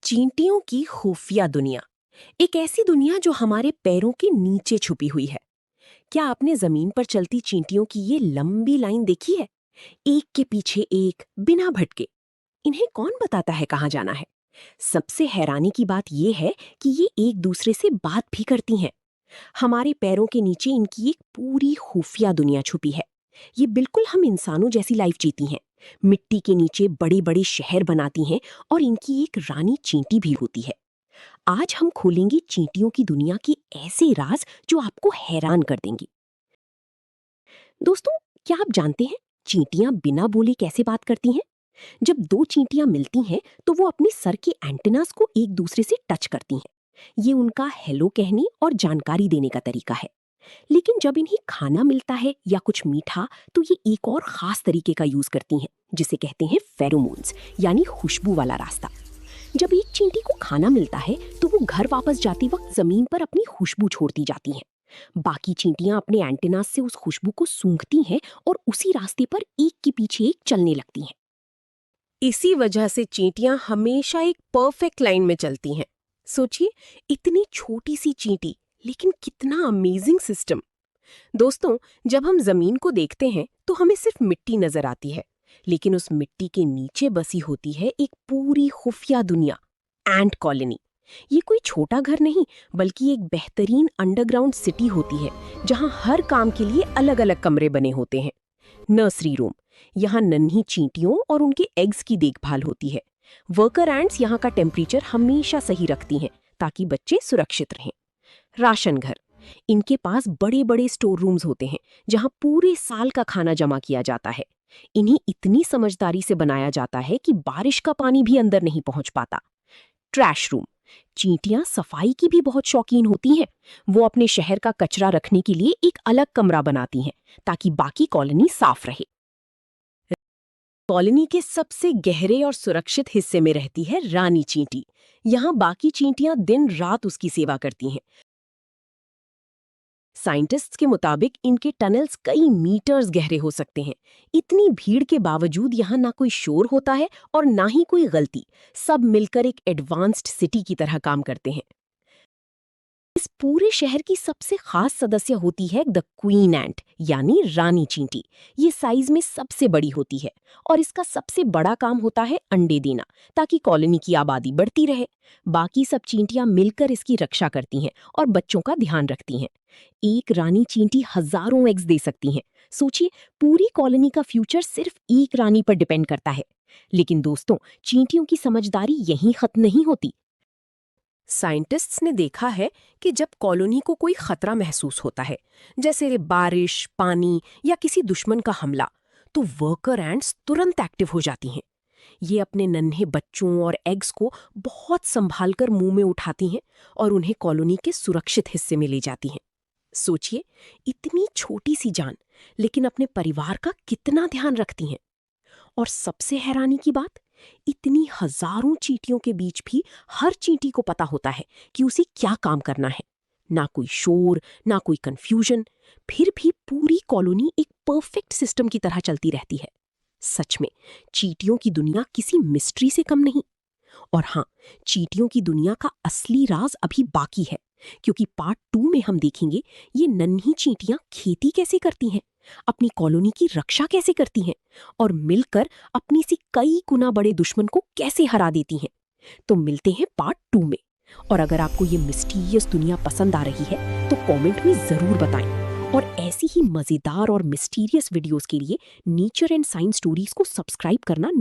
चींटियों की खुफिया दुनिया। एक ऐसी दुनिया जो हमारे पैरों के नीचे छुपी हुई है। क्या आपने जमीन पर चलती चींटियों की ये लंबी लाइन देखी है? एक के पीछे एक, बिना भटके। इन्हें कौन बताता है कहाँ जाना है? सबसे हैरानी की बात यह है कि ये एक दूसरे से बात भी करती हैं। हमारे पैरों के नीचे इनकी एक पूरी खुफिया दुनिया छुपी है। ये बिल्कुल हम इंसानों जैसी लाइफ जीती हैं। मिट्टी के नीचे बड़े बड़े शहर बनाती हैं और इनकी एक रानी चींटी भी होती है। आज हम खोलेंगे चींटियों की दुनिया के ऐसे राज जो आपको हैरान कर देंगे। दोस्तों, क्या आप जानते हैं चींटियां बिना बोले कैसे बात करती हैं? जब दो चींटियां मिलती हैं तो वो अपने सर के एंटेनास को एक दूसरे से टच करती हैं। ये उनका हेलो कहने और जानकारी देने का तरीका है। लेकिन जब इन्हें खाना मिलता है या कुछ मीठा, तो ये एक और खास तरीके का यूज करती हैं, जिसे कहते हैं फेरोमोन्स, यानी खुशबू वाला रास्ता। जब एक चींटी को खाना मिलता है तो वो घर वापस जाते वक्त जमीन पर अपनी खुशबू छोड़ती जाती हैं। बाकी चींटियां अपने एंटेनास से उस खुशबू को सूंघती हैं और उसी रास्ते पर एक के पीछे एक चलने लगती हैं। इसी वजह से चींटियां हमेशा एक परफेक्ट लाइन में चलती हैं। सोचिए, इतनी छोटी सी चींटी, लेकिन कितना अमेजिंग सिस्टम। दोस्तों, जब हम जमीन को देखते हैं तो हमें सिर्फ मिट्टी नजर आती है, लेकिन उस मिट्टी के नीचे बसी होती है एक पूरी खुफिया दुनिया, एंट कॉलोनी। ये कोई छोटा घर नहीं, बल्कि एक बेहतरीन अंडरग्राउंड सिटी होती है, जहां हर काम के लिए अलग अलग कमरे बने होते हैं। नर्सरी रूम, यहाँ नन्ही चींटियों और उनके एग्स की देखभाल होती है। वर्कर एंट्स यहाँ का टेम्परेचर हमेशा सही रखती हैं ताकि बच्चे सुरक्षित रहें। राशन घर, इनके पास बड़े बड़े स्टोर रूम्स होते हैं जहां पूरे साल का खाना जमा किया जाता है। इन्हें इतनी समझदारी से बनाया जाता है कि बारिश का पानी भी अंदर नहीं पहुंच पाता। ट्रैश रूम, चींटियां सफाई की भी बहुत शौकीन होती हैं। वो अपने शहर का कचरा रखने के लिए एक अलग कमरा बनाती हैं ताकि बाकी कॉलोनी साफ रहे। कॉलोनी के सबसे गहरे और सुरक्षित हिस्से में रहती है रानी चींटी। यहाँ बाकी चींटियां दिन रात उसकी सेवा करती हैं। साइंटिस्ट्स के मुताबिक इनके टनल्स कई मीटर्स गहरे हो सकते हैं। इतनी भीड़ के बावजूद यहाँ ना कोई शोर होता है और ना ही कोई गलती। सब मिलकर एक एडवांस्ड सिटी की तरह काम करते हैं। इस पूरे शहर की सबसे खास सदस्य होती है द क्वीन एंट, यानी रानी चींटी। ये साइज में सबसे बड़ी होती है और इसका सबसे बड़ा काम होता है अंडे देना, ताकि कॉलोनी की आबादी बढ़ती रहे। बाकी सब चींटियां मिलकर इसकी रक्षा करती हैं और बच्चों का ध्यान रखती हैं। एक रानी चींटी हजारों एग्स दे सकती हैं। सोचिए, पूरी कॉलोनी का फ्यूचर सिर्फ एक रानी पर डिपेंड करता है। लेकिन दोस्तों, चींटियों की समझदारी यहीं खत्म नहीं होती। साइंटिस्ट्स ने देखा है कि जब कॉलोनी को कोई खतरा महसूस होता है, जैसे बारिश, पानी या किसी दुश्मन का हमला, तो वर्कर एंट्स तुरंत एक्टिव हो जाती हैं। ये अपने नन्हे बच्चों और एग्स को बहुत संभाल कर मुंह में उठाती हैं और उन्हें कॉलोनी के सुरक्षित हिस्से में ले जाती हैं। सोचिए, इतनी छोटी सी जान, लेकिन अपने परिवार का कितना ध्यान रखती हैं। और सबसे हैरानी की बात, इतनी हजारों चींटियों के बीच भी हर चींटी को पता होता है कि उसे क्या काम करना है। ना कोई शोर, ना कोई कंफ्यूजन, फिर भी पूरी कॉलोनी एक परफेक्ट सिस्टम की तरह चलती रहती है। सच में, चींटियों की दुनिया किसी मिस्ट्री से कम नहीं। और हाँ, चींटियों की दुनिया का असली राज अभी बाकी है, क्योंकि पार्ट 2 में हम देखेंगे ये नन्ही चींटियां खेती कैसे करती हैं, अपनी कॉलोनी की रक्षा कैसे करती हैं और मिलकर अपने से कई गुना बड़े दुश्मन को कैसे हरा देती हैं। तो मिलते हैं पार्ट 2 में। और अगर आपको ये मिस्टीरियस दुनिया पसंद आ रही है तो कमेंट में जरूर बताएं। और ऐसी ही मजेदार और मिस्टीरियस वीडियोस के लिए नेचर एंड साइंस स्टोरीज को सब्सक्राइब करना